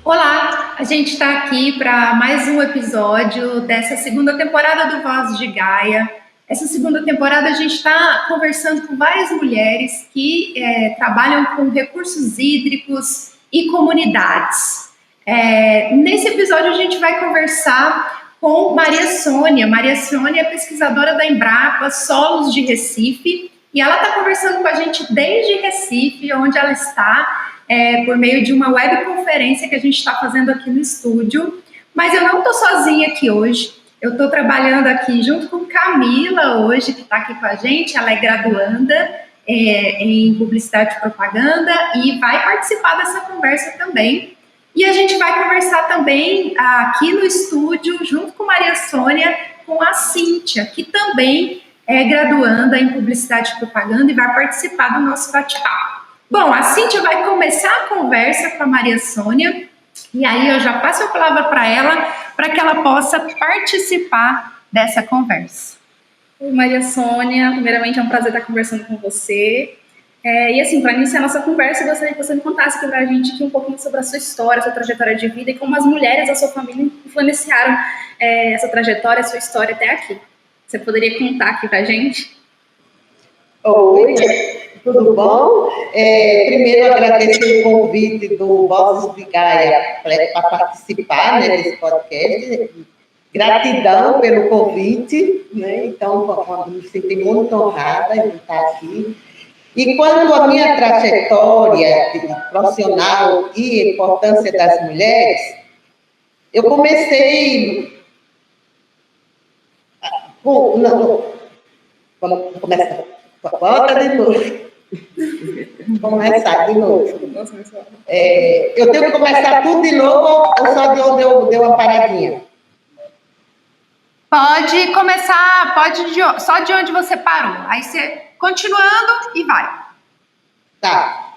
Olá, a gente está aqui para mais um episódio dessa segunda temporada do Voz de Gaia. Essa segunda temporada a gente está conversando com várias mulheres que trabalham com recursos hídricos e comunidades. Nesse episódio a gente vai conversar com Maria Sônia. Maria Sônia é pesquisadora da Embrapa Solos de Recife e ela está conversando com a gente desde Recife, onde ela está, por meio de uma webconferência que a gente está fazendo aqui no estúdio. Mas eu não estou sozinha aqui hoje. Eu estou trabalhando aqui junto com Camila hoje, que está aqui com a gente. Ela é graduanda em Publicidade e Propaganda e vai participar dessa conversa também. E a gente vai conversar também aqui no estúdio, junto com Maria Sônia, com a Cíntia, que também é graduanda em Publicidade e Propaganda e vai participar do nosso bate-papo. Bom, a Cíntia vai começar a conversa com a Maria Sônia, e aí eu já passo a palavra para ela, para que ela possa participar dessa conversa. Oi, Maria Sônia, primeiramente é um prazer estar conversando com você. E assim, para iniciar a nossa conversa, eu gostaria que você me contasse aqui para a gente aqui um pouquinho sobre a sua história, a sua trajetória de vida e como as mulheres da sua família influenciaram essa trajetória, a sua história até aqui. Você poderia contar aqui para a gente? Oi, tudo bom? Primeiro, agradecer o convite do Vozes de Gaia para participar desse podcast. Gratidão pelo convite, né? Então, me senti muito honrada em estar aqui. E quanto à minha trajetória profissional e a importância das mulheres, eu comecei... Vamos começar. Volta de novo. Vamos começar de novo. Eu tenho que começar tudo de novo ou só de onde eu dei uma paradinha? Pode começar, só de onde você parou. Aí você, continuando, e vai. Tá.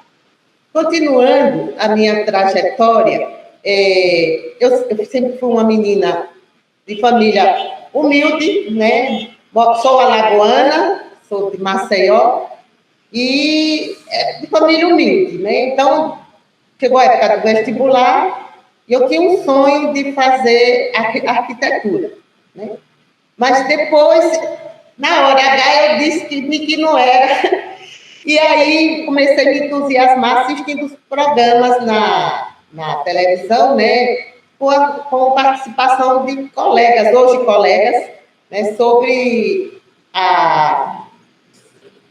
Continuando a minha trajetória, eu sempre fui uma menina de família humilde, né? Sou alagoana, sou de Maceió, e de família humilde, né? Então, chegou a época do vestibular, e eu tinha um sonho de fazer arquitetura, né? Mas depois, na hora H, eu disse que não era. E aí comecei a me entusiasmar assistindo os programas na televisão, né? Com participação de colegas, hoje colegas, né? Sobre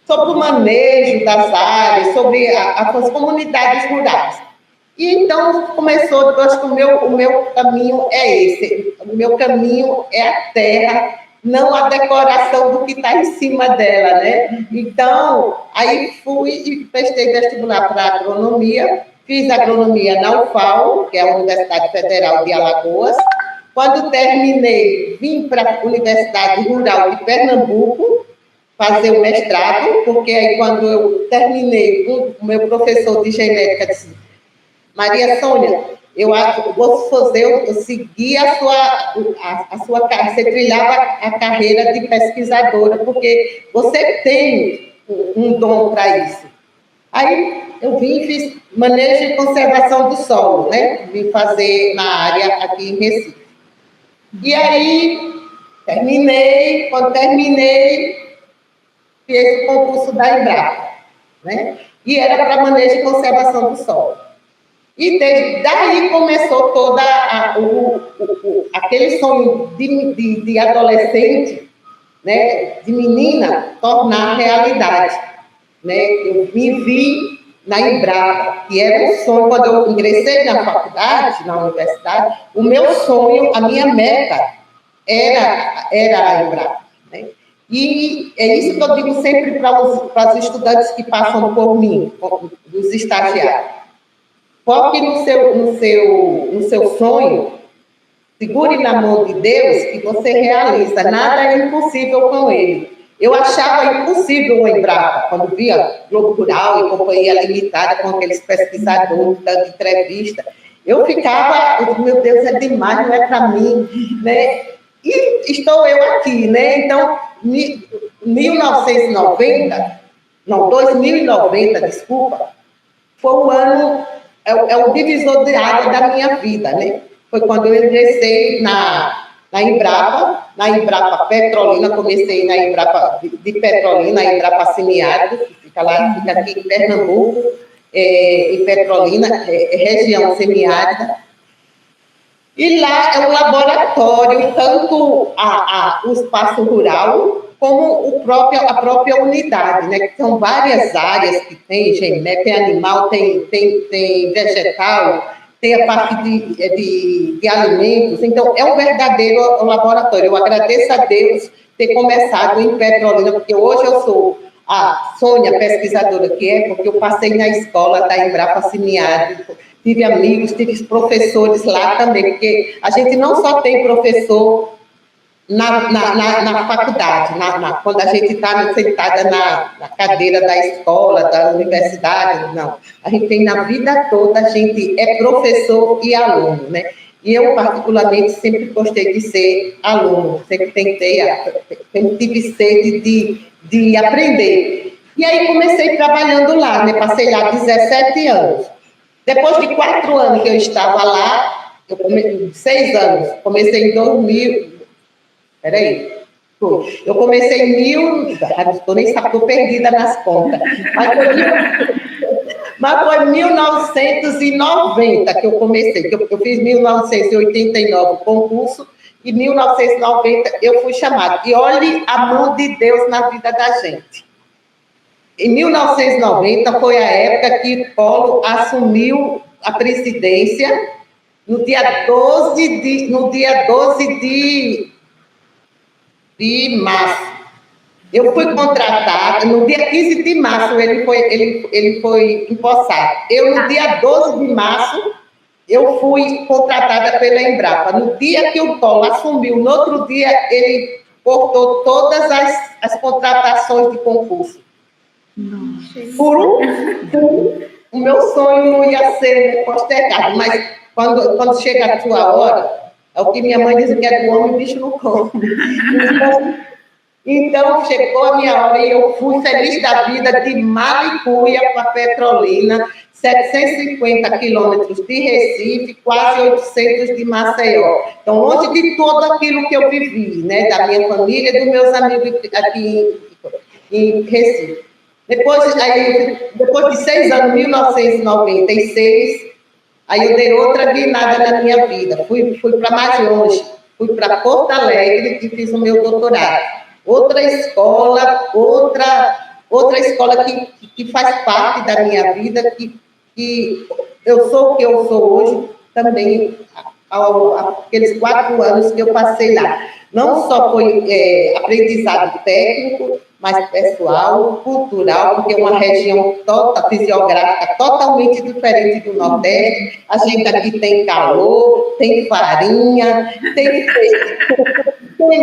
o manejo das áreas, sobre as comunidades rurais. E então começou, eu acho que o meu caminho é esse. O meu caminho é a terra, não a decoração do que está em cima dela, né? Então, aí fui e prestei vestibular para agronomia, fiz agronomia na UFAL, que é a Universidade Federal de Alagoas. Quando terminei, vim para a Universidade Rural de Pernambuco fazer o mestrado, porque aí quando eu terminei, o meu professor de genética disse: Maria Sônia, eu segui a sua carreira, você trilhava a carreira de pesquisadora, porque você tem um dom para isso. Aí eu vim e fiz manejo e conservação do solo, né? Vim fazer na área aqui em Recife. E aí, quando terminei, fiz o concurso da Embrapa, né? E era para manejo e conservação do solo. E daí começou toda aquele sonho de adolescente, né, de menina, tornar realidade. Né? Eu me vi na Embrapa, que era um sonho. Quando eu ingressei na faculdade, na universidade, o meu sonho, a minha meta era a Embrapa. Né? E é isso que eu digo sempre para os estudantes que passam por mim, dos estagiários. Foque no seu sonho, segure na mão de Deus que você realiza. Nada é impossível com Ele. Eu achava impossível o Embrapa, quando via Globo Rural e Companhia Limitada com aqueles pesquisadores dando entrevista. Eu ficava, meu Deus, é demais, não é para mim, né? E estou eu aqui, né? Então, 2090, desculpa, foi o ano o divisor de água da minha vida, né? Foi quando eu ingressei na Embrapa Petrolina, comecei na Embrapa de Petrolina, a Embrapa Semiárido, fica aqui em Pernambuco, em Petrolina, região semiárida. E lá é um laboratório, tanto o espaço rural, como a própria unidade, né? Que são várias áreas que tem, né? Tem animal, tem vegetal, tem a parte de alimentos. Então, é um verdadeiro laboratório. Eu agradeço a Deus ter começado em Petrolina, porque hoje eu sou a Sônia, pesquisadora que é, porque eu passei na escola da Embrapa Semiárido, tive amigos, tive professores lá também, porque a gente não só tem professor na faculdade, quando a gente está sentada na cadeira da escola, da universidade, não. A gente tem na vida toda, a gente é professor e aluno, né? E eu, particularmente, sempre gostei de ser aluno, sempre sempre tive sede de aprender. E aí comecei trabalhando lá, né? Passei lá 17 anos. Depois de 4 anos que eu estava lá, 6 anos, comecei em 2000. Peraí. Eu comecei em estou nem sabendo, estou perdida nas contas. Mas foi em 1990 que eu comecei, que eu fiz 1989 o concurso, e em 1990 eu fui chamada. E olhe a mão de Deus na vida da gente. Em 1990 foi a época que Collor assumiu a presidência, no dia 12 de março. Eu fui contratada, no dia 15 de março ele foi empossado. No dia 12 de março, eu fui contratada pela Embrapa. No dia que o Collor assumiu, no outro dia, ele cortou todas as contratações de concurso. O meu sonho não ia ser postergado, mas quando chega a sua hora, é o que minha mãe diz que é do homem, o bicho não come. Então, chegou a minha hora e eu fui feliz da vida de Malicuia para Petrolina, 750 quilômetros de Recife, quase 800 de Maceió. Então, longe de tudo aquilo que eu vivi, né, da minha família e dos meus amigos aqui em Recife. Depois de 6 anos, 1996, aí eu dei outra guinada na minha vida. Fui para mais longe, fui para Porto Alegre e fiz o meu doutorado. Outra escola que faz parte da minha vida, que eu sou o que eu sou hoje, também aqueles 4 anos que eu passei lá. Não só foi aprendizado técnico, mas pessoal, cultural, porque é uma região fisiográfica totalmente diferente do Nordeste. A gente aqui tem calor, tem farinha, tem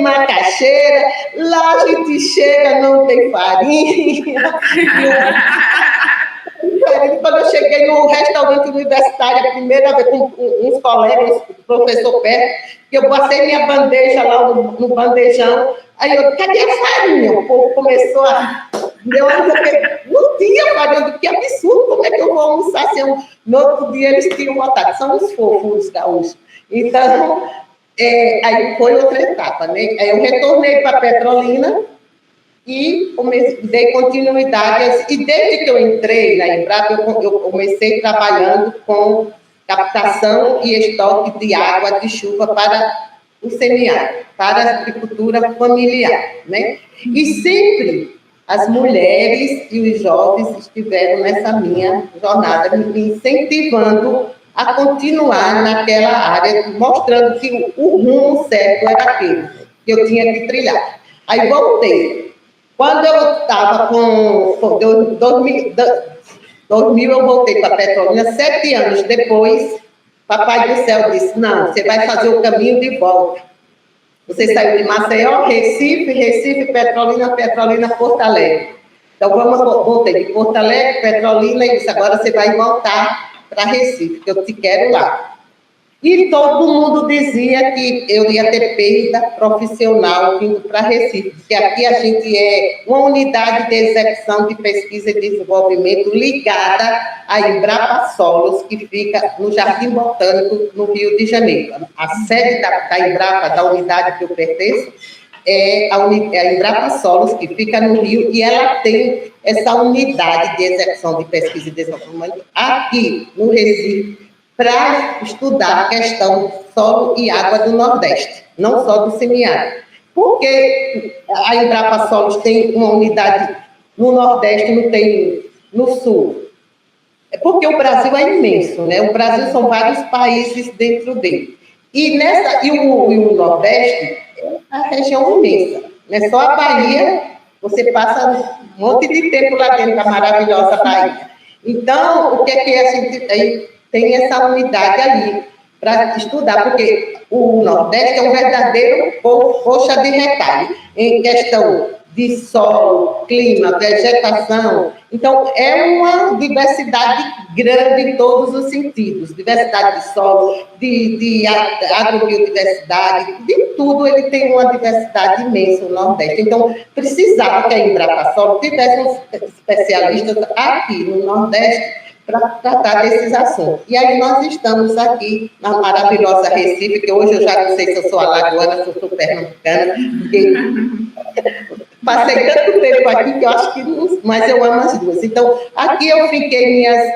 macaxeira, lá a gente chega, não tem farinha. Quando eu cheguei no restaurante universitário, a primeira vez com uns colegas, o professor perto, que eu passei minha bandeja lá no bandejão, aí eu, cadê a farinha? O povo começou a... não tinha farinha, que absurdo, como é que eu vou almoçar se eu... No outro dia eles tinham botado, são os fofos gaúchos. Então, aí foi outra etapa, né? Aí eu retornei para Petrolina, e dei continuidade. E desde que eu entrei na Embrapa, eu comecei trabalhando com captação e estoque de água de chuva para o semiárido, para a agricultura familiar, né? E sempre as mulheres e os jovens estiveram nessa minha jornada, me incentivando a continuar naquela área, mostrando que o rumo certo era aquele que eu tinha que trilhar. Aí voltei. Quando eu estava com 2000 eu voltei para Petrolina, 7 anos depois, Papai do Céu disse, não, você vai fazer o caminho de volta. Você saiu de Maceió, Recife, Petrolina, Porto Alegre. Então, voltei de Porto Alegre, Petrolina, e disse, agora você vai voltar para Recife, que eu te quero lá. E todo mundo dizia que eu ia ter perda profissional vindo para Recife, porque aqui a gente é uma unidade de execução de pesquisa e desenvolvimento ligada à Embrapa Solos, que fica no Jardim Botânico, no Rio de Janeiro. A sede da Embrapa, da unidade que eu pertenço, é a Embrapa Solos, que fica no Rio, e ela tem essa unidade de execução de pesquisa e desenvolvimento aqui no Recife, para estudar a questão do solo e água do Nordeste, não só do semiárido. Porque a Embrapa Solos tem uma unidade no Nordeste, não tem no Sul? É porque o Brasil é imenso, né? O Brasil são vários países dentro dele. E o Nordeste é a região imensa. Não é só a Bahia, você passa um monte de tempo lá dentro da maravilhosa Bahia. Então, o que é que a gente tem essa unidade ali para estudar? Porque o Nordeste é um verdadeiro coxa de retalho em questão de solo, clima, vegetação. Então, é uma diversidade grande em todos os sentidos. Diversidade de solo, de agrobiodiversidade, de tudo, ele tem uma diversidade imensa no Nordeste. Então, precisava que a Embrapa Solo tivesse uns especialistas aqui no Nordeste para tratar desses assuntos. E aí nós estamos aqui na maravilhosa Recife, que hoje eu já não sei se eu sou alagoana, se eu sou pernambucana, porque passei tanto tempo aqui que eu acho que não, mas eu amo as duas. Então, aqui eu fiquei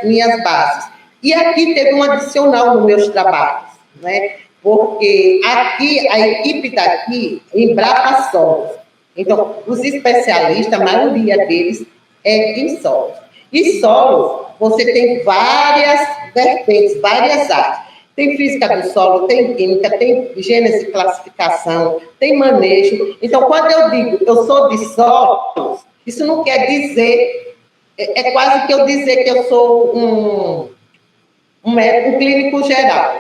minhas bases. E aqui teve um adicional nos meus trabalhos, né? Porque aqui, a equipe daqui, Embrapa Solos. Então, os especialistas, a maioria deles é em solos. E solos, você tem várias vertentes, várias áreas. Tem física do solo, tem química, tem gênese e classificação, tem manejo. Então, quando eu digo eu sou de solos, isso não quer dizer, é quase que eu dizer que eu sou um médico clínico geral.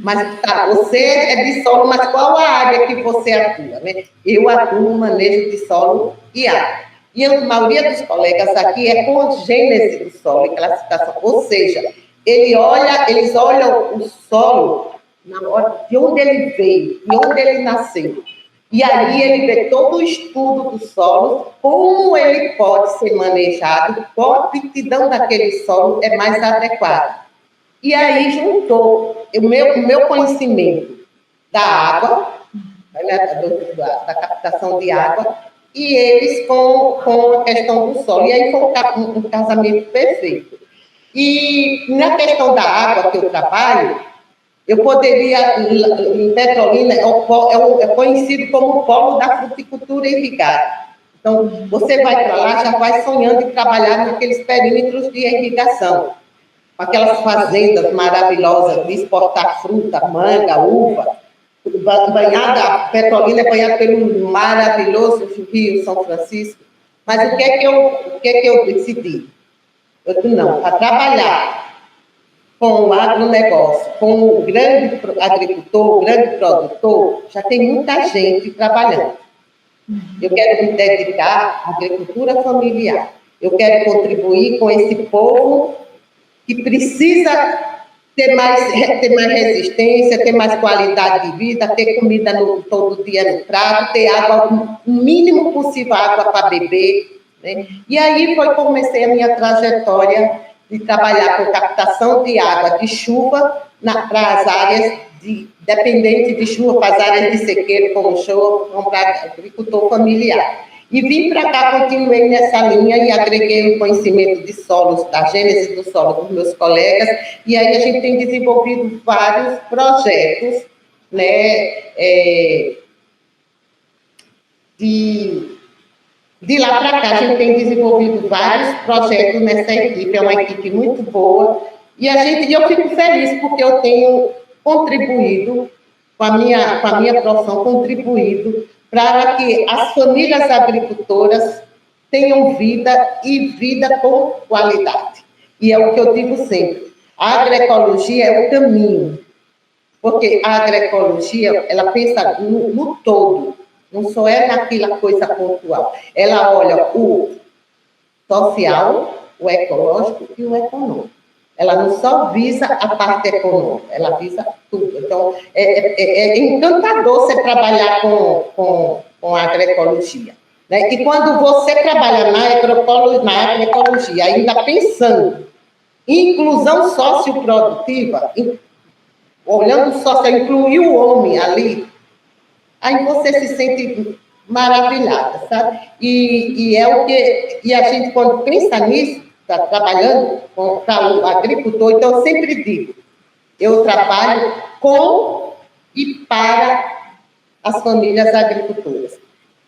Mas tá, você é de solo, mas qual a área que você atua, né? Eu atuo no manejo de solo e água. E a maioria dos colegas aqui é com gênese do solo e classificação, ou seja, eles olham o solo na hora de onde ele veio, de onde ele nasceu. E aí ele vê todo o estudo do solo, como ele pode ser manejado, qual a aptidão daquele solo é mais adequada. E aí juntou o meu conhecimento da água, da captação de água, e eles com a questão do solo. E aí foi um casamento perfeito. E na questão da água que eu trabalho, eu poderia, em Petrolina, é conhecido como o polo da fruticultura irrigada. Então, você vai para lá, já vai sonhando em trabalhar naqueles perímetros de irrigação, aquelas fazendas maravilhosas de exportar fruta, manga, uva, banhada, Petrolina é banhada pelo maravilhoso Rio São Francisco. Mas o que é que eu decidi? Eu disse, não, para trabalhar com o agronegócio, com o grande agricultor, o grande produtor, já tem muita gente trabalhando. Eu quero me dedicar à agricultura familiar. Eu quero contribuir com esse povo que precisa ter mais resistência, ter mais qualidade de vida, ter comida todo dia no prato, ter água, o mínimo possível água para beber. Né? E aí comecei a minha trajetória de trabalhar com captação de água de chuva para as áreas dependentes de chuva, para as áreas de sequeiro, como chuva, para agricultor familiar. E vim para cá, continuei nessa linha e agreguei o conhecimento de solos, da gênese do solo dos meus colegas, e aí a gente tem desenvolvido vários projetos, né, de lá para cá a gente tem desenvolvido vários projetos nessa equipe, é uma equipe muito boa, e eu fico feliz porque eu tenho contribuído, com a minha profissão, contribuído para que as famílias agricultoras tenham vida e vida com qualidade. E é o que eu digo sempre, a agroecologia é o caminho, porque a agroecologia, ela pensa no todo, não só é naquela coisa pontual. Ela olha o social, o ecológico e o econômico. Ela não só visa a parte econômica, ela visa tudo. Então, é encantador você trabalhar com a agroecologia. Né? E quando você trabalha na agroecologia, ainda pensando em inclusão socioprodutiva, olhando só se incluir o homem ali, aí você se sente maravilhada, sabe? E é o que... E a gente, quando pensa nisso, está trabalhando para o agricultor, então eu sempre digo, eu trabalho com e para as famílias agricultoras.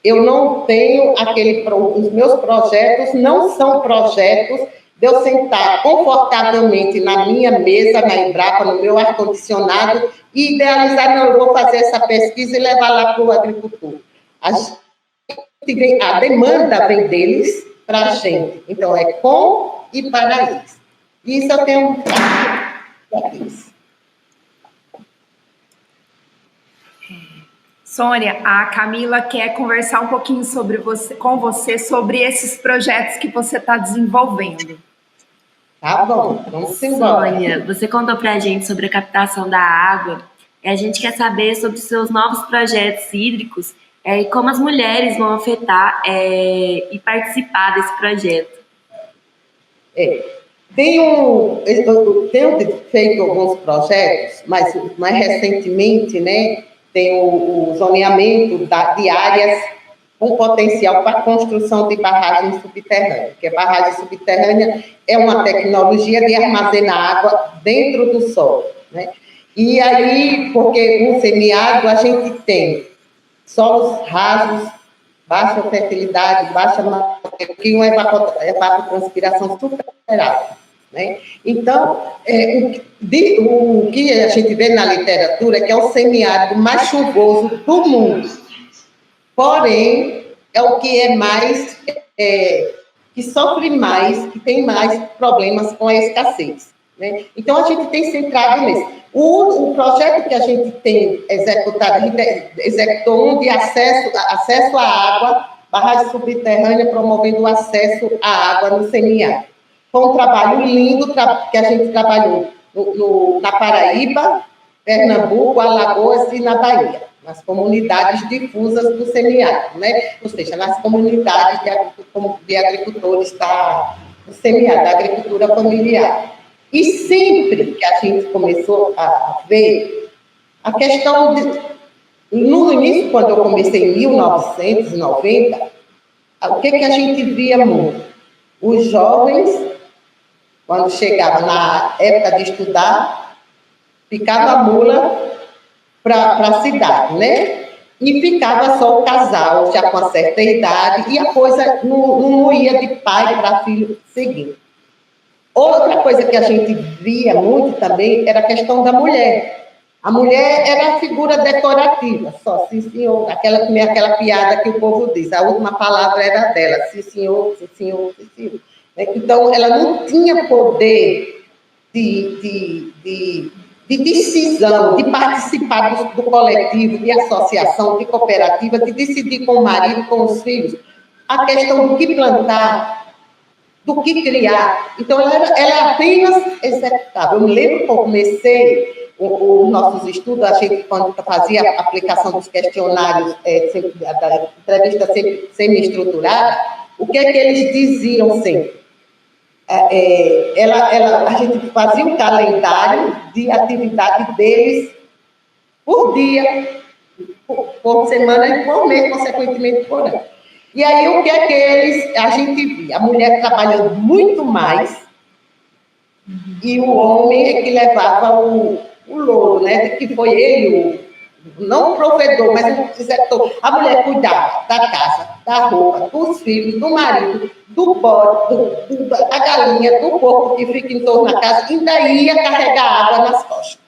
Eu não tenho os meus projetos não são projetos de eu sentar confortavelmente na minha mesa, na Embrapa, no meu ar-condicionado, e idealizar, não, eu vou fazer essa pesquisa e levar lá para o agricultor. A demanda vem deles para a gente. Então, é com e para eles. Isso eu tenho para isso. Sônia, a Camila quer conversar um pouquinho com você sobre esses projetos que você está desenvolvendo. Tá bom, vamos embora. Sônia, você contou para a gente sobre a captação da água. A gente quer saber sobre os seus novos projetos hídricos e como as mulheres vão afetar e participar desse projeto. Eu tenho feito alguns projetos, mas mais recentemente, né, tem o zoneamento de áreas com potencial para a construção de barragens subterrâneas, porque barragem subterrânea é uma tecnologia de armazenar água dentro do solo, né? E aí, porque no semiárido a gente tem solos rasos, baixa fertilidade, que uma evapotranspiração super alta, né? Então, o que a gente vê na literatura é que é o semiárido mais chuvoso do mundo. Porém, é o que é mais, que sofre mais, que tem mais problemas com a escassez, né? Então, a gente tem centrado nisso. O projeto que a gente tem executado, a gente executou um de acesso à água, barragem subterrânea, promovendo o acesso à água no semiárido. Foi um trabalho lindo que a gente trabalhou na Paraíba, Pernambuco, Alagoas e na Bahia, nas comunidades difusas do semiárido, né? Ou seja, nas comunidades de agricultores do semiárido, da agricultura familiar. E sempre que a gente começou a ver a questão no início, quando eu comecei em 1990, o que a gente via muito? Os jovens, quando chegavam na época de estudar, ficava a mula para a cidade, né? E ficava só o casal, já com uma certa idade, e a coisa não ia de pai para filho seguinte. Outra coisa que a gente via muito também era a questão da mulher. A mulher era a figura decorativa, só sim, senhor, aquela piada que o povo diz, a última palavra era dela, sim, senhor, sim, senhor, sim, senhor. Então, ela não tinha poder de decisão, de participar do coletivo, de associação, de cooperativa, de decidir com o marido, com os filhos, a questão do que plantar, do que criar. Então, ela apenas executava. Eu me lembro que eu comecei os nossos estudos, a gente, quando fazia a aplicação dos questionários, da entrevista sempre semi-estruturada, o que é que eles diziam sempre? A gente fazia um calendário de atividade deles por dia, por semana e por mês, consequentemente por ano. E aí, o que é que a gente via? A mulher trabalhando muito mais e o homem é que levava o louro, né? Que foi ele, não o provedor, mas o executor. A mulher cuidava da casa, da roupa, dos filhos, do marido, do bode, da galinha, do porco que fica em torno da casa, ainda ia carregar água nas costas,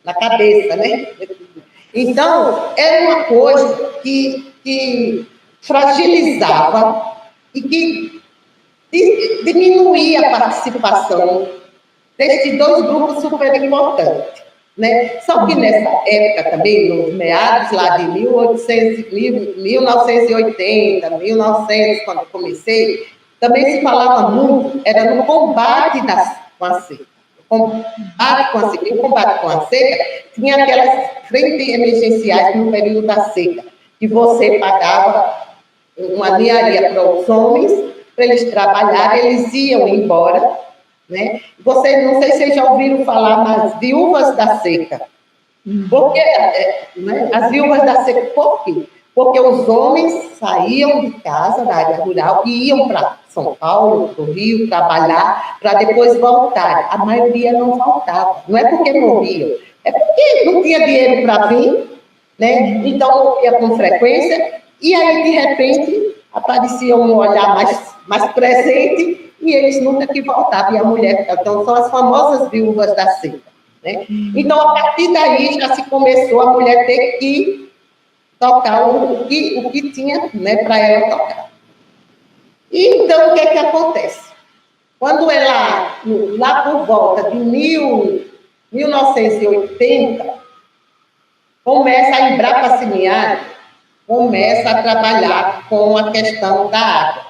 na cabeça, né? Então, era uma coisa que fragilizava e que diminuía a participação desses dois grupos super importantes, né? Só que nessa época também, nos meados lá de 1980, 1900, quando eu comecei, também se falava muito, era no combate com a seca. combate com a seca, o combate com a seca tinha aquelas frentes emergenciais no período da seca, que você pagava uma ninharia para os homens, para eles trabalharem, eles iam embora, né? Você, não sei se vocês já ouviram falar nas viúvas da seca. Porque, né, as viúvas da seca, por quê? Porque os homens saíam de casa, da área rural, e iam para São Paulo, para o Rio, trabalhar, para depois voltar. A maioria não voltava. Não é porque morriam, é porque não tinha dinheiro para vir, né? Então, ia com frequência, e aí, de repente, aparecia um olhar mais presente, e eles nunca que voltavam. E a mulher, então, são as famosas viúvas da seca, né? Então, a partir daí, já se começou a mulher ter que tocar o que tinha, né, para ela tocar. E, então, o que é que acontece? Quando ela, lá por volta de 1980, começa a Embrapa Semiárido, começa a trabalhar com a questão da água,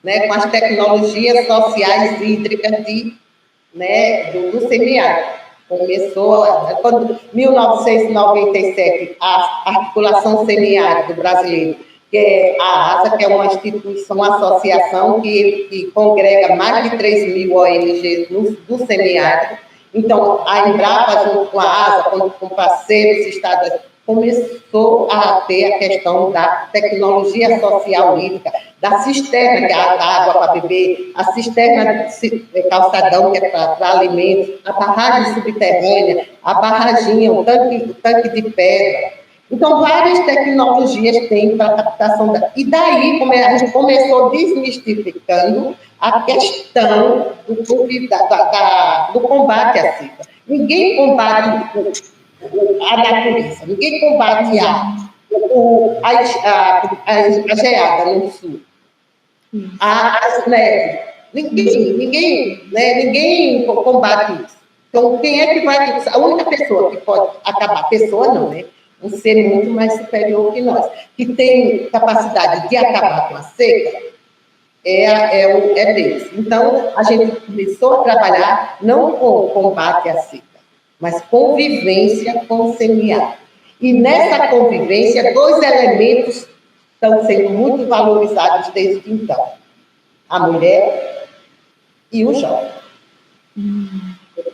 né, com as tecnologias sociais hídricas do semiárido. Começou, quando 1997, a Articulação Semiárido Brasileiro, que é a ASA, que é uma instituição, uma associação que congrega mais de 3.000 ONGs do semiárido. Então, a Embrapa, junto com a ASA, com parceiros estaduais, começou a ter a questão da tecnologia social hídrica, da cisterna, que é a água para beber, a cisterna de calçadão, que é para alimentos, a barragem subterrânea, a barraginha, o tanque de pedra. Então, várias tecnologias tem para a captação da... E daí, como a gente começou desmistificando a questão do combate à seca. Ninguém combate a natureza, ninguém combate a geada no sul, as neves, ninguém combate isso. Então, quem é que vai... A única pessoa que pode acabar, pessoa não, né? Um ser muito mais superior que nós, que tem capacidade de acabar com a seca, é Deus. Então, a gente começou a trabalhar não com combate à seca, mas convivência com o semiárido. E nessa convivência, 2 elementos estão sendo muito valorizados desde então: a mulher e o jovem.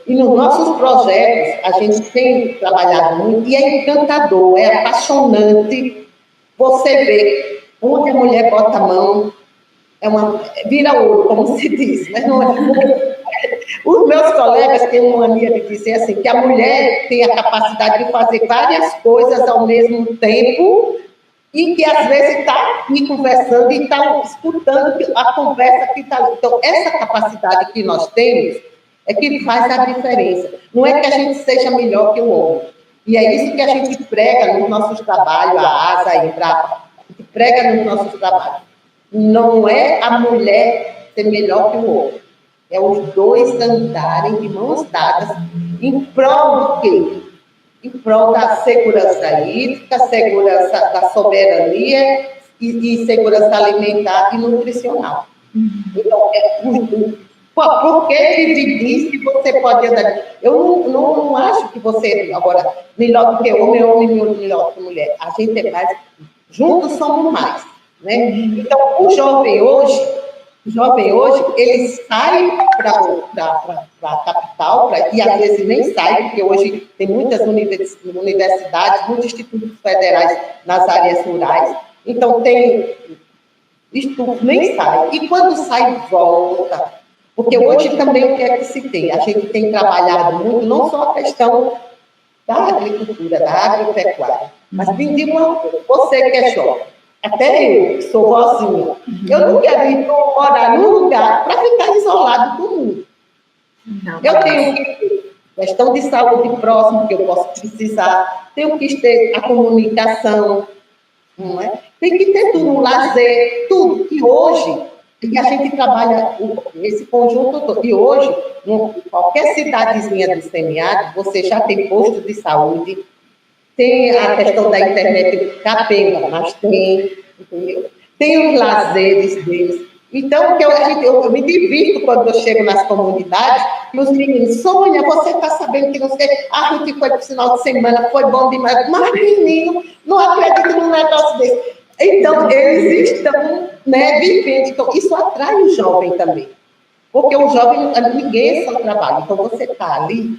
E nos nossos projetos, a gente tem trabalhado muito, e é encantador, é apaixonante você ver onde a mulher bota a mão, vira ouro, como se diz, mas não é. Os meus colegas têm uma mania de dizer assim, que a mulher tem a capacidade de fazer várias coisas ao mesmo tempo e que às vezes está aqui conversando e está escutando a conversa que está ali. Então, essa capacidade que nós temos é que faz a diferença. Não é que a gente seja melhor que o homem. E é isso que a gente prega nos nossos trabalhos, a ASA, a Embrapa, a gente prega nos nossos trabalhos. Não é a mulher ser melhor que o homem. É os 2 andarem de mãos dadas em prol do quê? Em prol da segurança hídrica, segurança da soberania e segurança alimentar e nutricional. Então, por que dividir se você pode andar? Eu não acho que você, agora, melhor do que homem melhor que mulher. A gente é mais, juntos somos mais, né? Então, o jovem hoje, ele sai para a capital, e às vezes nem sai, porque hoje tem muitas universidades, muitos institutos federais nas áreas rurais, então tem estudo, nem sai. E quando sai, volta. Porque hoje também o que é que se tem? A gente tem trabalhado muito, não só a questão da agricultura, da agropecuária, mas você que é jovem, até eu, que sou vozinha, eu não quero ir morar num lugar para ficar isolado do mundo. Eu tenho que ter questão de saúde próxima, que eu posso precisar, tenho que ter a comunicação, não é? Tem que ter tudo, o lazer, tudo. E hoje, a gente trabalha esse conjunto todo. E hoje, em qualquer cidadezinha do semiárido, você já tem posto de saúde, tem a questão da internet capenga, mas tem, entendeu? Tem os lazeres deles, Então, eu me divirto quando eu chego nas comunidades e os meninos, Sônia, você está sabendo que não sei, a gente foi para o final de semana, foi bom demais, mas menino, não acredito num negócio desse. Então, eles estão, né, vivendo, então isso atrai o jovem também, porque o jovem, ninguém é só trabalho, então você está ali,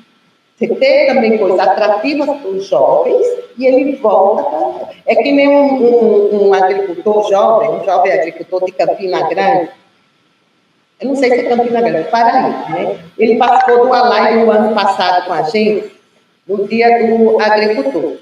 você tem também coisas atrativas para os jovens e ele volta. É que nem um agricultor jovem, um jovem agricultor de Campina Grande. Eu não sei se é Campina Grande, Paraíba, né? Ele participou de uma live no ano passado com a gente, no Dia do Agricultor.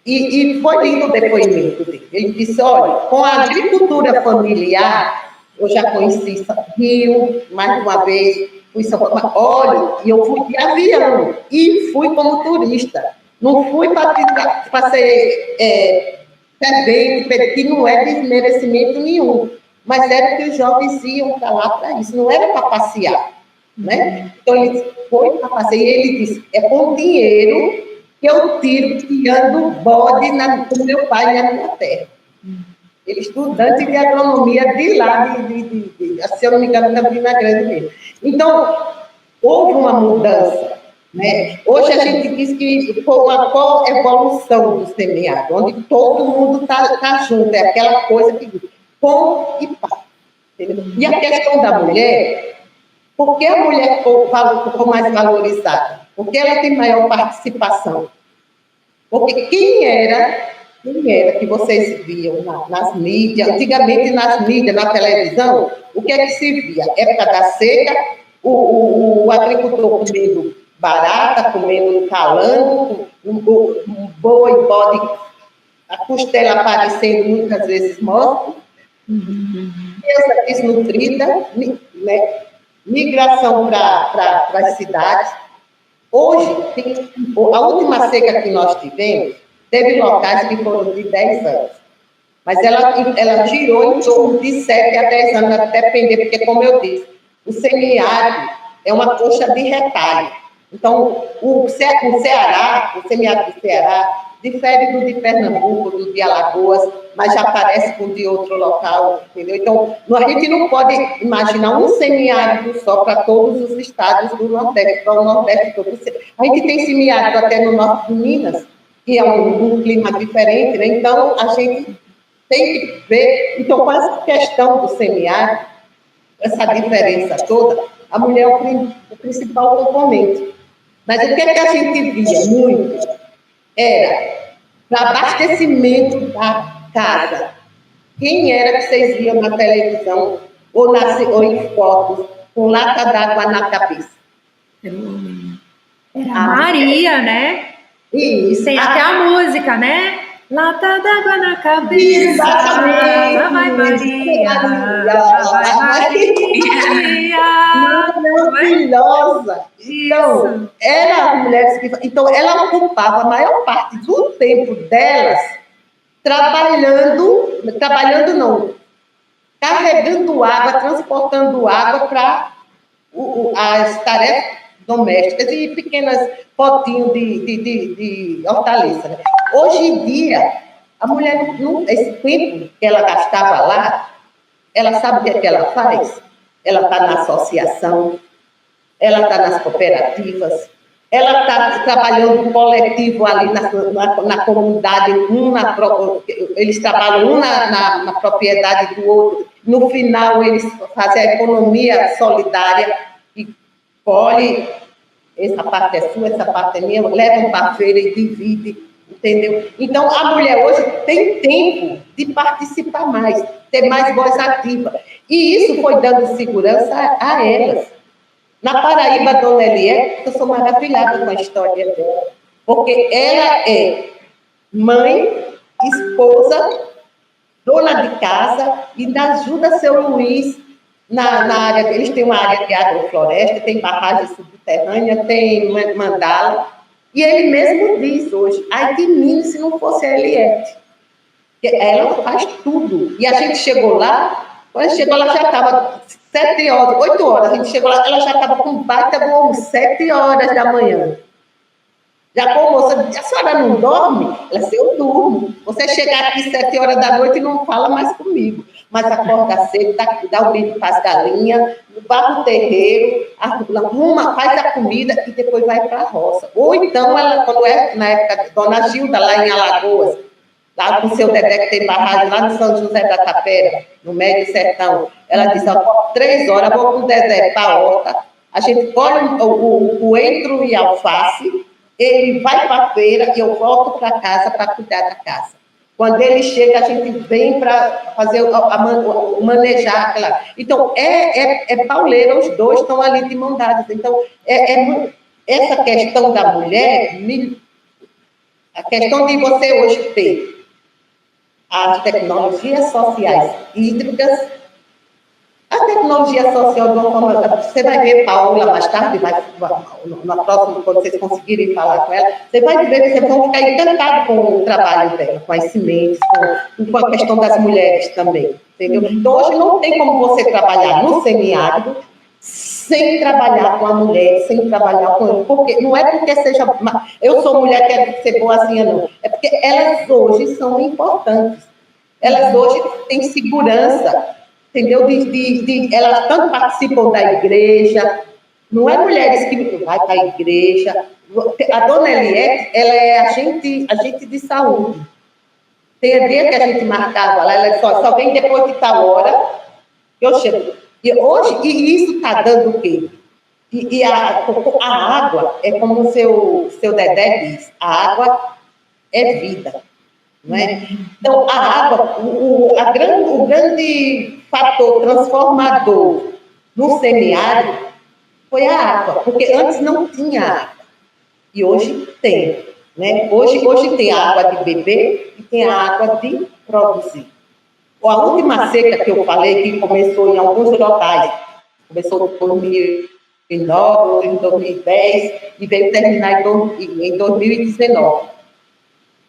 E foi lindo o depoimento dele. Ele disse, olha, com a agricultura familiar, eu já conheci Rio, mais uma vez, fui São Paulo, olha, e eu fui de avião, e fui como turista. Não fui para ser servente, que não é desmerecimento nenhum, mas era que os jovens iam para lá para isso, não era para passear. Né? Então, ele foi para passear, e ele disse, é com dinheiro que eu tiro tirando bode com meu pai na minha terra. Ele estudante de agronomia de lá, se eu não me engano, Campina Grande mesmo. Então, houve uma mudança. Né? Hoje a gente diz que foi uma coevolução do semiárido, onde todo mundo está junto, é aquela coisa que com e pá. E a questão da mulher, por que a mulher ficou mais valorizada? Porque ela tem maior participação. Porque quem era que vocês viam nas mídias, antigamente nas mídias, na televisão, o que é que se via? Época da seca, o agricultor comendo barata, comendo calango, um boi, bode, a costela aparecendo muitas vezes morta, criança desnutrida, né? Migração para as cidades. Hoje, a última seca que nós tivemos, teve locais que foram de 10 anos. Mas ela girou em torno de 7 a 10 anos, até depender, porque, como eu disse, o semiárido é uma coxa de retalho. Então, o Ceará, o semiárido do Ceará, difere do de Pernambuco, do de Alagoas, mas já parece com o de outro local, entendeu? Então, a gente não pode imaginar um semiárido só para todos os estados do Nordeste, para o Nordeste todo. A gente tem semiárido até no norte de Minas, que é um clima diferente, né? Então, a gente tem que ver. Então, com essa questão do semiárido, essa diferença toda, a mulher é o principal componente. Mas o que a gente via muito era para abastecimento da casa. Quem era que vocês viam na televisão ou em fotos com lata d'água na cabeça? Era a Maria, né? Isso. Tem até a música, né? Lata d'água na cabeça. Exatamente. Lá vai Maria. Lá vai Maria. Maravilhosa. Então, era mulheres que. Então, ela ocupava a maior parte do tempo delas trabalhando não, carregando água, transportando água para as tarefas domésticas e pequenos potinhos de hortaliça. Né? Hoje em dia, a mulher, esse tempo que ela gastava lá, ela sabe o que ela faz? Ela está na associação, ela está nas cooperativas, ela está trabalhando coletivo ali na comunidade, eles trabalham um na propriedade do outro, no final eles fazem a economia solidária, e colhe, essa parte é sua, essa parte é minha, levam para a feira e dividem, entendeu? Então, a mulher hoje tem tempo de participar mais, ter mais voz ativa, e isso foi dando segurança a elas. Na Paraíba, Dona Eliette, eu sou maravilhada com a história dela, porque ela é mãe, esposa, dona de casa e ajuda seu Luiz na área. Eles têm uma área de agrofloresta, tem barragem subterrânea, tem mandala. E ele mesmo diz hoje, ai de mim se não fosse a Eliette. Ela faz tudo. E a gente chegou lá, quando a gente chegou, ela já estava 7 horas, 8 horas, a gente chegou lá, ela já estava com baita bom, 7 horas da manhã. Já com moça, a senhora não dorme? Ela disse, eu durmo. Você chegar aqui 7 horas da noite e não fala mais comigo. Mas acorda cedo, dá o brilho para as galinhas, varre o terreiro, arruma, faz a comida e depois vai para a roça. Ou então, ela, quando é na época de Dona Gilda, lá em Alagoas, lá com o seu Dedé, que tem barragem lá no São José da Tapera, no Médio Sertão, ela disse, 3 horas, vou com o Dedé para a horta, a gente colhe o coentro e alface, ele vai para a feira e eu volto para casa para cuidar da casa. Quando ele chega, a gente vem para fazer manejar aquela. Então, é pauleira, os dois estão ali de mão dadas. Então, essa questão da mulher, a questão de você hoje ter as tecnologias sociais hídricas, a tecnologia social, de uma forma, você vai ver Paula mais tarde, na próxima, quando vocês conseguirem falar com ela, você vai ver que vocês vão ficar encantados com o trabalho dela, com as sementes, com a questão das mulheres também, entendeu? Então, hoje não tem como você trabalhar no semiárido sem trabalhar com a mulher, sem trabalhar com ele, porque não é porque seja, eu sou mulher, quero ser boa assim, não, é porque elas hoje são importantes, elas hoje têm segurança, entendeu? Elas tanto participam da igreja, não é mulheres que vai para a igreja. A dona Eliette, ela é agente de saúde. Tem dia que a gente marcava lá, ela só vem depois de tal hora, eu chego. E hoje, isso está dando o quê? A água, é como o seu Dedé diz, a água é vida. Não é? Então, a água, o grande fator transformador no semiárido foi a água, porque antes não tinha água, e hoje tem. Né? Hoje tem a água de beber e tem a água de produzir. A última seca que eu falei, que começou em alguns locais, começou em 2009, em 2010, e veio terminar em 2019.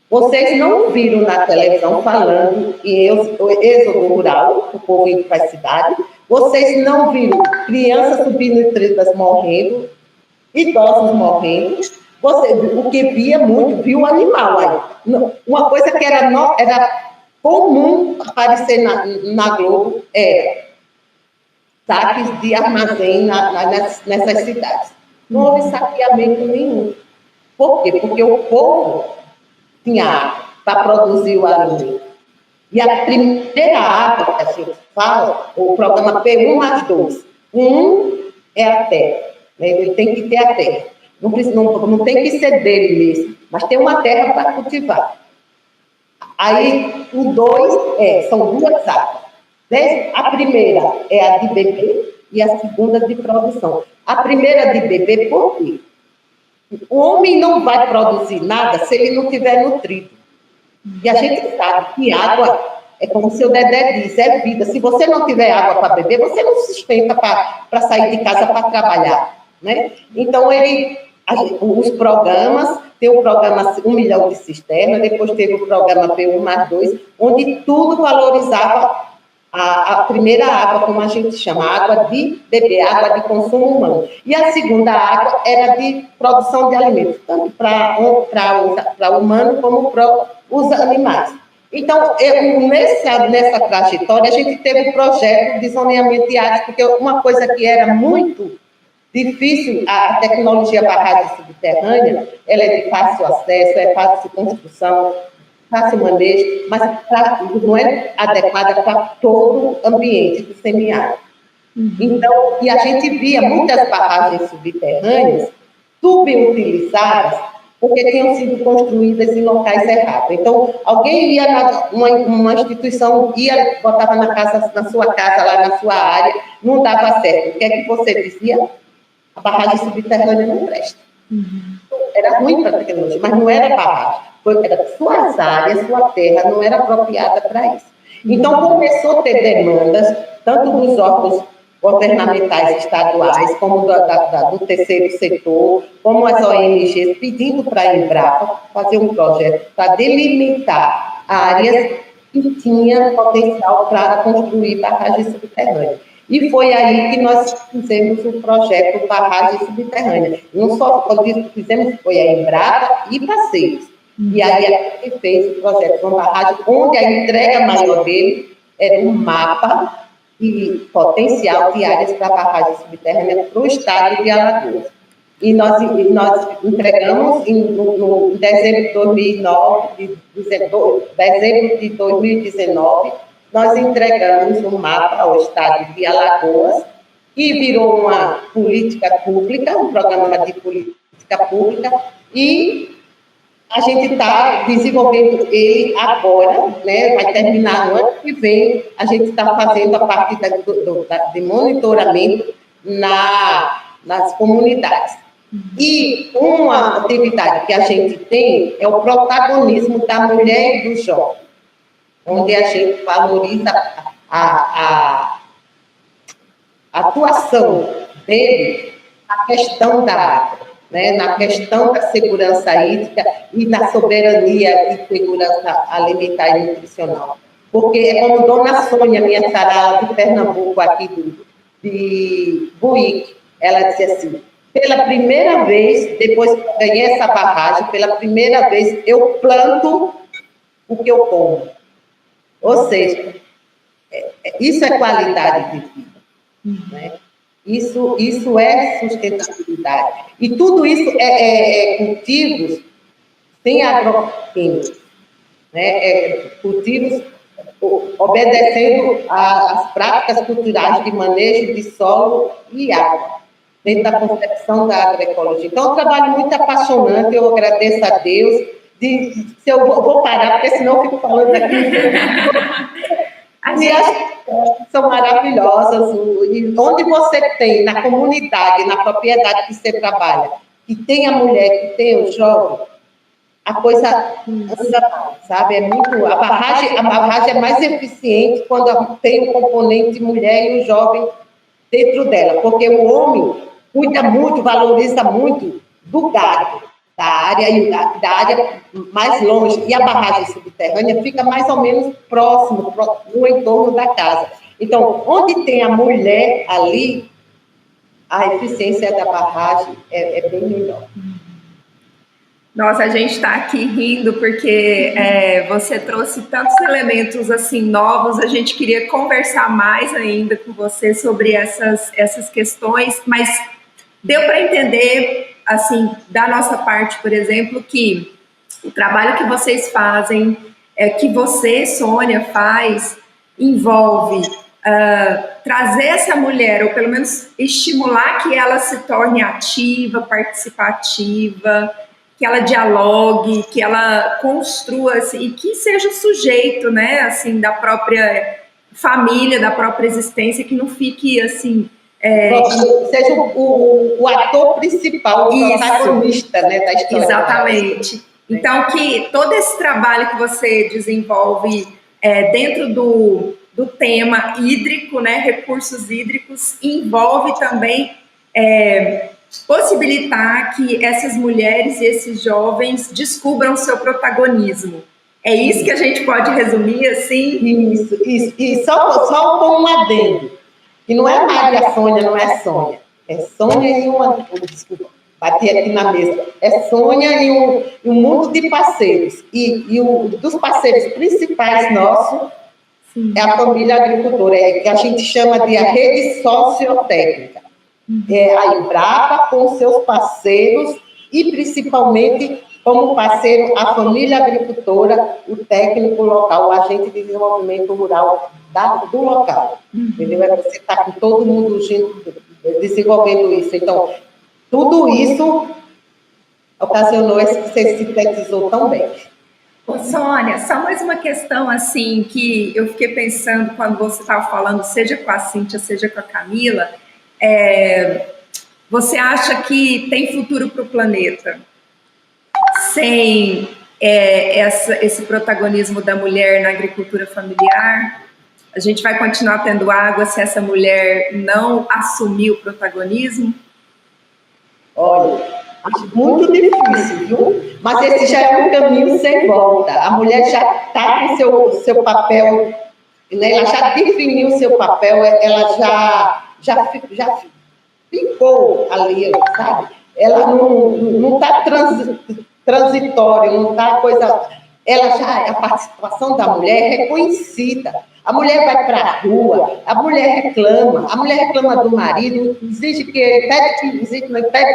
Vocês não viram na televisão falando em êxodo rural, o povo indo para a cidade. Vocês não viram crianças subnutridas morrendo, idosos morrendo. O que via muito, viu o animal aí. Uma coisa que era comum aparecer na Globo era saques de armazém nessas cidades. Não houve saqueamento nenhum. Por quê? Porque o povo tinha água para produzir o alimento. E a primeira água que a gente fala, o programa P1 mais 2, é a terra. Né? Ele tem que ter a terra. Não tem que ser dele mesmo, mas tem uma terra para cultivar. Aí, o 2 são 2 águas. A primeira é a de beber e a segunda de produção. A primeira de beber, por quê? O homem não vai produzir nada se ele não tiver nutrido. E a gente sabe que água, é como o seu Dedé diz, é vida. Se você não tiver água para beber, você não se sustenta para sair de casa para trabalhar. Né? Então, os programas, tem o programa 1 milhão de cisternas, depois teve o programa P1 mais 2, onde tudo valorizava a primeira água, como a gente chama, água de beber, água de consumo humano. E a segunda água era de produção de alimentos, tanto para o humano como para os animais. Então, nessa trajetória, a gente teve um projeto de zoneamento de áreas, porque uma coisa que era muito difícil, a tecnologia barragem subterrânea, ela é de fácil acesso, é fácil construção, fácil manejo, mas não é adequada para todo o ambiente do semiárido. Então, e a gente via muitas barragens subterrâneas subutilizadas porque tinham sido construídas em locais errados. Então, alguém ia, uma instituição botava na sua casa, lá na sua área, não dava certo. O que é que você dizia? A barragem subterrânea não presta. Era ruim para a tecnologia, mas não era barragem. Era suas áreas, sua terra não era apropriada para isso. Então, começou a ter demandas, tanto dos órgãos governamentais estaduais, como do terceiro setor, como as ONGs, pedindo para a Embrapa fazer um projeto para delimitar áreas que tinham potencial para construir barragens subterrâneas. E foi aí que nós fizemos o projeto Barragem Subterrânea. Não só fizemos, foi a Embrapa e Passeios. E aí a gente fez o projeto com barragem, onde a entrega maior dele era um mapa e potencial de áreas para barragem subterrânea para o estado de Alagoas. E nós entregamos no dezembro de 2019, nós entregamos um mapa ao estado de Alagoas, que virou uma política pública, um programa de política pública, e a gente está desenvolvendo ele agora, né? Vai terminar no ano que vem. A gente está fazendo a partir de monitoramento nas comunidades. E uma atividade que a gente tem é o protagonismo da mulher e do jovem, onde a gente valoriza a atuação dele na questão da água, né, na questão da segurança hídrica e na soberania e segurança alimentar e nutricional. Porque é como Dona Sônia, minha sarala de Pernambuco, aqui de Buíque, ela disse assim, pela primeira vez, depois que eu ganhei essa barragem, pela primeira vez eu planto o que eu como. Ou seja, isso é qualidade de vida, né? Isso é sustentabilidade. E tudo isso é cultivos sem agroquímicos, né? Cultivos obedecendo às práticas culturais de manejo de solo e água, dentro da concepção da agroecologia. Então, é um trabalho muito apaixonante, eu agradeço a Deus. Se eu vou parar, porque senão eu fico falando aqui. E as são maravilhosas. E onde você tem, na comunidade, na propriedade que você trabalha, que tem a mulher, que tem o jovem, a coisa anda, sabe? É muito, a barragem é mais eficiente quando tem o componente mulher e o jovem dentro dela, porque o homem cuida muito, valoriza muito do gado, da área mais longe, e a barragem subterrânea fica mais ou menos próximo, no entorno da casa. Então, onde tem a mulher ali, a eficiência da barragem é bem melhor. Nossa, a gente está aqui rindo porque você trouxe tantos elementos assim novos. A gente queria conversar mais ainda com você sobre essas questões, mas deu para entender, assim, da nossa parte, por exemplo, que o trabalho que vocês fazem, que você, Sônia, faz, envolve trazer essa mulher, ou pelo menos estimular que ela se torne ativa, participativa, que ela dialogue, que ela construa, assim, e que seja o sujeito, né, assim, da própria família, da própria existência, que não fique, assim... seja o ator principal, o protagonista, né, da história. Exatamente. Então, que todo esse trabalho que você desenvolve dentro do tema hídrico, né, recursos hídricos, envolve também possibilitar que essas mulheres e esses jovens descubram seu protagonismo. É isso que a gente pode resumir, assim? Isso. E só com um adendo. Que não é Maria Sônia, não é Sônia. É Sônia e uma... Desculpa, bati aqui na mesa. É Sônia e um mundo de parceiros. E dos parceiros principais nossos é a família agricultora, que a gente chama de a rede sociotécnica. É a Embrapa com seus parceiros e, principalmente, como parceiro, a família agricultora, o técnico local, o agente de desenvolvimento rural do local. Entendeu? Você está com todo mundo junto, desenvolvendo isso. Então, tudo isso ocasionou esse que você sintetizou tão bem. Ô, Sônia, só mais uma questão, assim, que eu fiquei pensando quando você estava falando, seja com a Cíntia, seja com a Camila, você acha que tem futuro para o planeta sem esse protagonismo da mulher na agricultura familiar? A gente vai continuar tendo água se essa mulher não assumir o protagonismo? Olha, acho muito difícil, viu? Mas esse já é um caminho sem volta. A mulher já está com seu papel né? Ela já definiu o seu papel, ela já ficou ali, sabe? Ela não está transitória, não está coisa... Ela já, a participação da mulher é reconhecida. A mulher vai para a rua, a mulher reclama do marido, exige que ele pede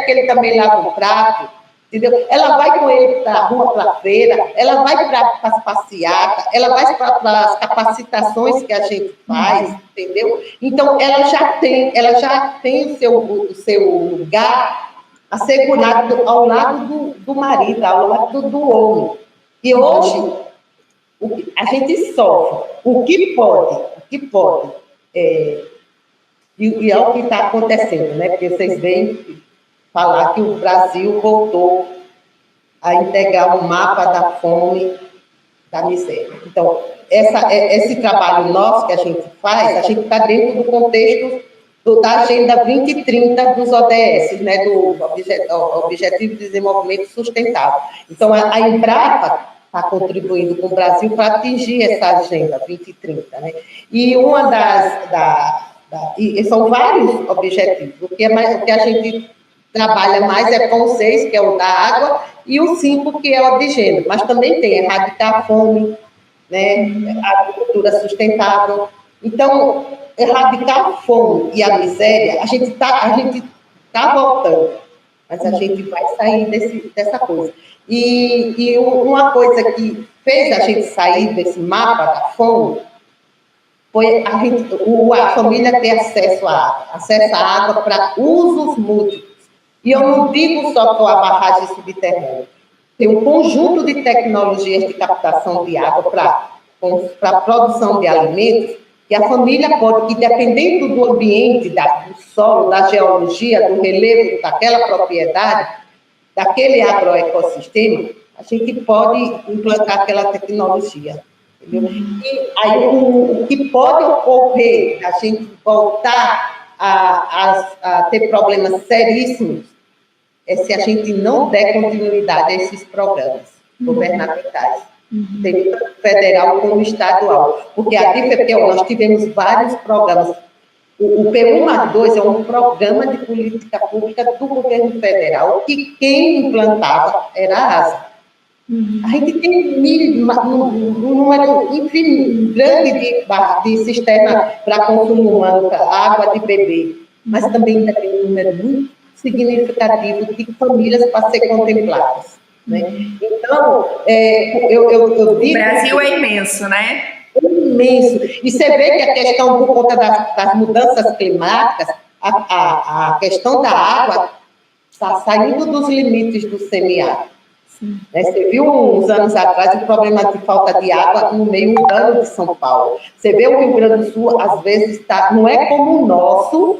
que ele também lave o prato, entendeu? Ela vai com ele para a rua, para a feira, ela vai para as passeatas, ela vai para as capacitações que a gente faz, entendeu? Então, ela já tem o seu lugar assegurado ao lado do marido, ao lado do homem. E hoje, a gente sofre. O que pode, e é o que está acontecendo, né? Porque vocês veem falar que o Brasil voltou a integrar o mapa da fome, da miséria. Então, esse trabalho nosso que a gente faz, a gente está dentro do contexto da Agenda 2030 dos ODS, né, do Objetivo de Desenvolvimento Sustentável. Então, a Embrapa está contribuindo com o Brasil para atingir essa Agenda 2030. Né? E e são vários objetivos. O que a gente trabalha mais é com o 6, que é o da água, e o 5, que é o de gênero. Mas também tem erradicar a fome, né, a agricultura sustentável. Então, erradicar a fome e a miséria, a gente tá voltando, mas a gente vai sair dessa coisa. E uma coisa que fez a gente sair desse mapa da fome foi a família ter acesso à água para usos múltiplos. E eu não digo só com a barragem subterrânea. Tem um conjunto de tecnologias de captação de água para a produção de alimentos, que a família pode, que dependendo do ambiente, do solo, da geologia, do relevo daquela propriedade, daquele agroecossistema, a gente pode implantar aquela tecnologia. Entendeu? E aí o que pode ocorrer, a gente voltar a ter problemas seríssimos, é se a gente não der continuidade a esses programas governamentais. Tanto federal como estadual, porque nós tivemos vários programas. O P1+2 é um programa de política pública do governo federal que quem implantava era a ASA. A gente tem um número infinito, grande de cisterna para consumo humano, água de beber, mas também ainda tem um número muito significativo de famílias para ser contempladas. Né? Então, eu digo... O Brasil é imenso, né? É imenso. E você vê que a questão, por conta das mudanças climáticas, a questão da água está saindo dos limites do semiárido. Né? Você viu uns anos atrás o problema de falta de água no meio urbano de São Paulo. Você vê o Rio Grande do Sul, às vezes, não é como o nosso,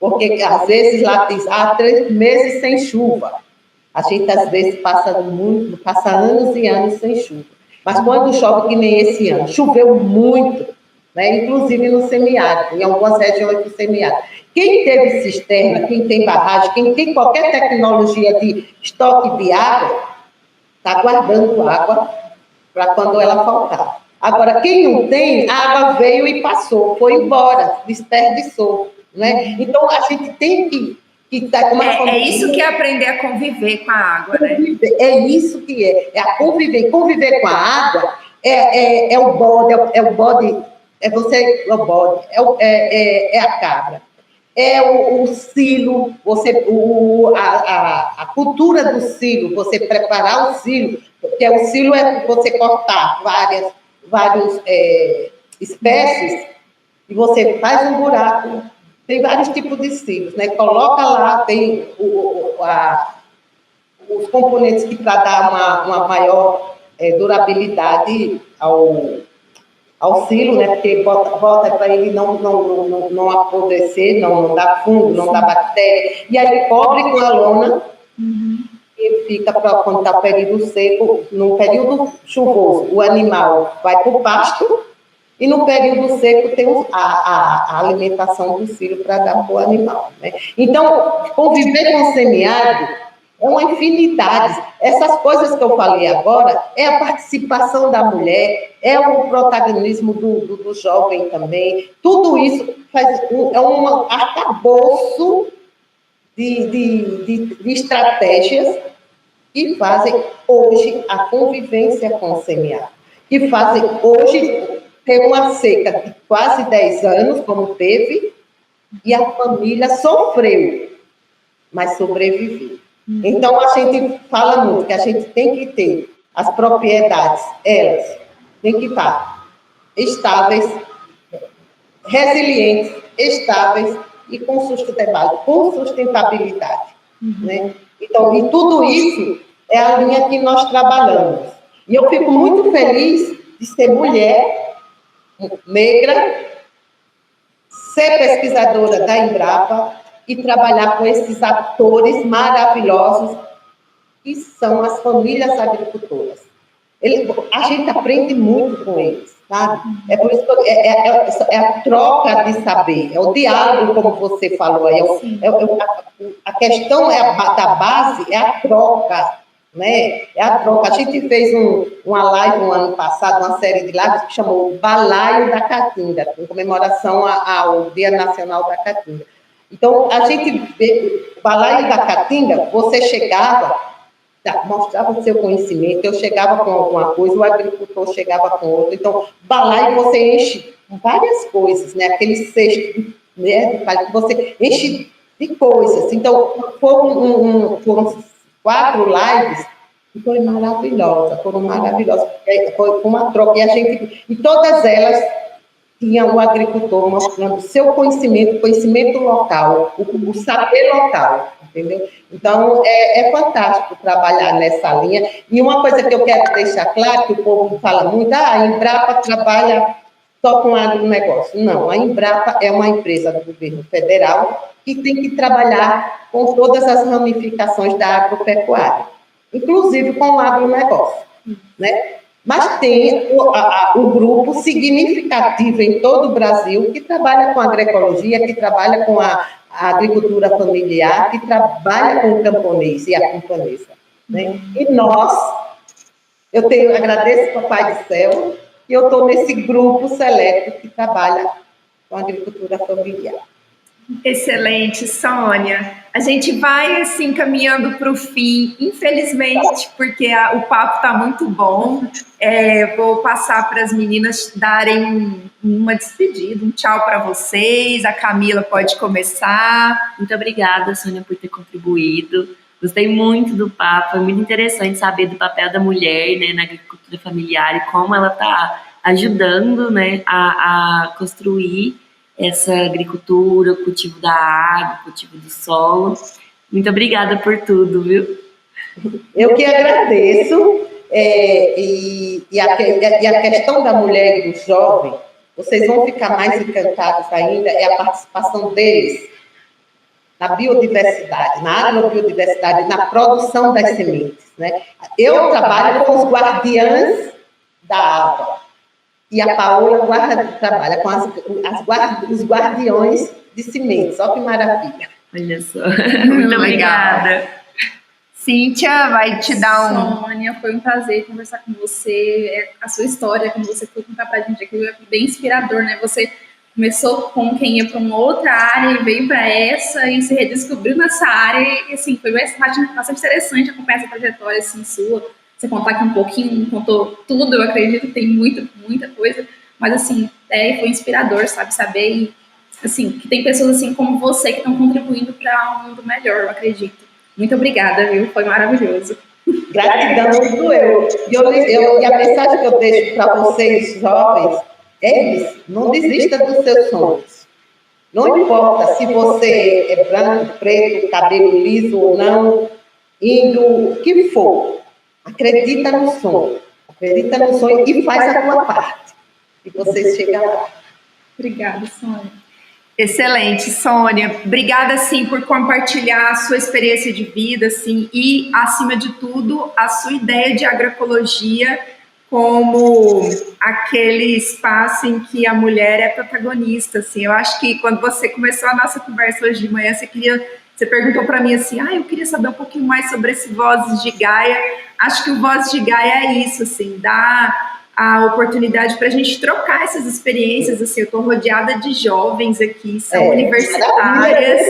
porque às vezes lá diz 3 meses sem chuva. A gente, às vezes, passa anos e anos sem chuva. Mas quando chove, que nem esse ano, choveu muito, né? Inclusive no semiárido, em algumas regiões do semiárido. Quem teve cisterna, quem tem barragem, quem tem qualquer tecnologia de estoque de água, está guardando água para quando ela faltar. Agora, quem não tem, a água veio e passou, foi embora, desperdiçou. Né? Então, a gente tem que é isso que é aprender a conviver com a água, né? É isso que é a conviver. Conviver com a água é o bode, é a cabra, é o silo, a cultura do silo, você preparar o silo, porque o silo é você cortar várias espécies e você faz um buraco. Tem vários tipos de silos, né? Coloca lá, tem os componentes que para dar uma maior durabilidade ao silo, né? Porque bota para ele não apodrecer, não dar fungo, não dar bactéria. E aí cobre com a lona e fica para quando está o período seco. No período chuvoso, o animal vai para o pasto. E no período seco tem a alimentação do silo para dar para o animal. Né? Então, conviver com o semiárido é uma infinidade. Essas coisas que eu falei agora é a participação da mulher, é o protagonismo do jovem também. Tudo isso é um arcabouço de estratégias que fazem hoje a convivência com o CMA, que fazem hoje ter uma seca de quase 10 anos, como teve, e a família sofreu, mas sobreviveu. Então, a gente fala muito que a gente tem que ter as propriedades, elas têm que estar estáveis, resilientes, estáveis e com sustentabilidade. Né? Então, e tudo isso é a linha que nós trabalhamos. E eu fico muito feliz de ser mulher, negra, ser pesquisadora da Embrapa e trabalhar com esses atores maravilhosos que são as famílias agricultoras. A gente aprende muito com eles, sabe? É por isso que é a troca de saber, é o diálogo, como você falou, a questão da base é a troca, né? É a troca. A gente fez uma live no ano passado, uma série de lives que chamou Balaio da Caatinga, em comemoração ao Dia Nacional da Caatinga. Então, a gente vê o Balaio da Caatinga, você chegava, mostrava o seu conhecimento, eu chegava com alguma coisa, o agricultor chegava com outra. Então, balaio você enche várias coisas, né? Aquele cesto, né? Que você enche de coisas. Então, foram 4 lives que foram maravilhosas, foi uma troca. E todas elas tinham o agricultor mostrando o seu conhecimento local, o saber local, entendeu? Então, é fantástico trabalhar nessa linha. E uma coisa que eu quero deixar claro, que o povo fala muito, a Embrapa trabalha só com agronegócio. Não, a Embrapa é uma empresa do governo federal que tem que trabalhar com todas as ramificações da agropecuária, inclusive com o agronegócio, né? Mas tem o grupo significativo em todo o Brasil que trabalha com agroecologia, que trabalha com a agricultura familiar, que trabalha com o camponês e a camponesa. Né? E eu agradeço ao Papai do Céu, e eu estou nesse grupo seleto que trabalha com a agricultura familiar. Excelente, Sônia. A gente vai assim caminhando para o fim, infelizmente, porque o papo está muito bom. Vou passar para as meninas darem uma despedida, um tchau para vocês. A Camila pode começar. Muito obrigada, Sônia, por ter contribuído. Gostei muito do papo, foi muito interessante saber do papel da mulher, né, na agricultura familiar e como ela está ajudando, né, a construir essa agricultura, o cultivo da água, o cultivo do solo. Muito obrigada por tudo, viu? Eu que agradeço. E a questão da mulher e do jovem, vocês vão ficar mais encantados ainda, é a participação deles na biodiversidade, na agrobiodiversidade, na produção das sementes. Né? Eu trabalho com os guardiãs da água. E a Paola trabalha com os guardiões de sementes. Olha que maravilha. Olha só. Muito obrigada. Cíntia vai te dar um... Sônia, foi um prazer conversar com você. A sua história, como você foi contar pra gente aqui, é bem inspirador, né? Você começou com quem ia para uma outra área e veio para essa e se redescobriu nessa área. E, assim, foi bastante interessante acompanhar essa trajetória assim, sua. Você contar aqui um pouquinho, não contou tudo, eu acredito que tem muita coisa, mas assim, foi inspirador, sabe, saber e, assim, que tem pessoas assim como você que estão contribuindo para um mundo melhor, eu acredito. Muito obrigada, viu? Foi maravilhoso. Gratidão do eu. E a mensagem que eu deixo para vocês, jovens, não desista dos seus sonhos. Não importa se você é branco, preto, cabelo liso ou não, o que for. Acredita no sonho e faz a tua parte. E você chega lá. Obrigada, Sônia. Excelente, Sônia. Obrigada, sim, por compartilhar a sua experiência de vida, assim, e, acima de tudo, a sua ideia de agroecologia como aquele espaço em que a mulher é protagonista, assim. Eu acho que quando você começou a nossa conversa hoje de manhã, você queria Você perguntou para mim assim, eu queria saber um pouquinho mais sobre esse Vozes de Gaia. Acho que o Vozes de Gaia é isso, assim, dá a oportunidade para a gente trocar essas experiências, assim, eu estou rodeada de jovens aqui, são universitárias,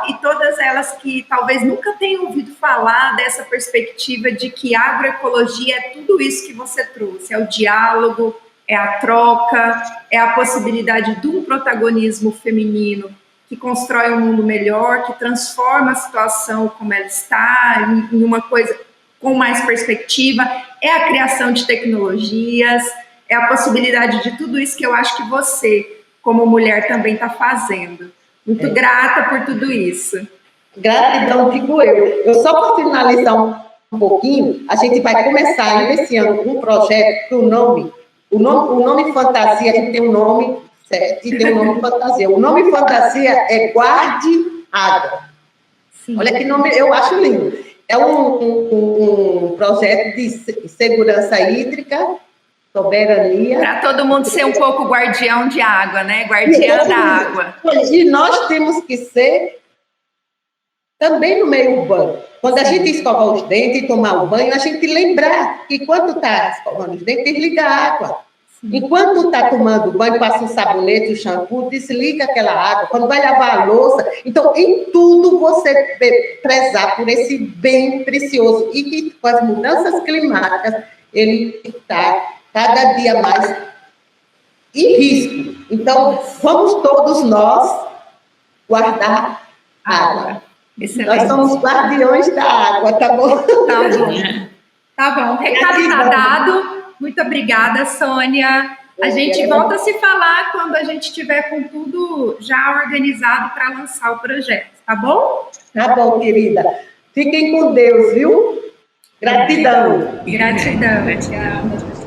e todas elas que talvez nunca tenham ouvido falar dessa perspectiva de que agroecologia é tudo isso que você trouxe, é o diálogo, é a troca, é a possibilidade de um protagonismo feminino que constrói um mundo melhor, que transforma a situação como ela está, em uma coisa com mais perspectiva, é a criação de tecnologias, é a possibilidade de tudo isso que eu acho que você, como mulher, também está fazendo. Muito grata por tudo isso. Gratidão, digo eu. Eu só para finalizar um pouquinho, a gente vai começar ainda esse ano um projeto que o nome fantasia, a gente tem um nome certo e tem um nome fantasia. O nome fantasia é Guarde Água. Sim. Olha que nome, eu acho lindo. É um projeto de segurança hídrica, soberania. Para todo mundo ser um pouco guardião de água, né? Guardiã da água. E nós temos que ser também no meio urbano. Quando a gente escovar os dentes e tomar o banho, a gente lembrar que quando está escovando os dentes, desliga a água. Enquanto está tomando banho, passa o sabonete, o shampoo, desliga aquela água. Quando vai lavar a louça, então em tudo você prezar por esse bem precioso e que com as mudanças climáticas ele está cada dia mais em risco. Então vamos todos nós guardar água. Excelente. Nós somos guardiões da água, tá bom? Tá bom. Tá bom. O recado está dado. Muito obrigada, Sônia. A gente volta a se falar quando a gente estiver com tudo já organizado para lançar o projeto, tá bom? Tá bom, querida. Fiquem com Deus, viu? Gratidão. Gratidão. Tchau.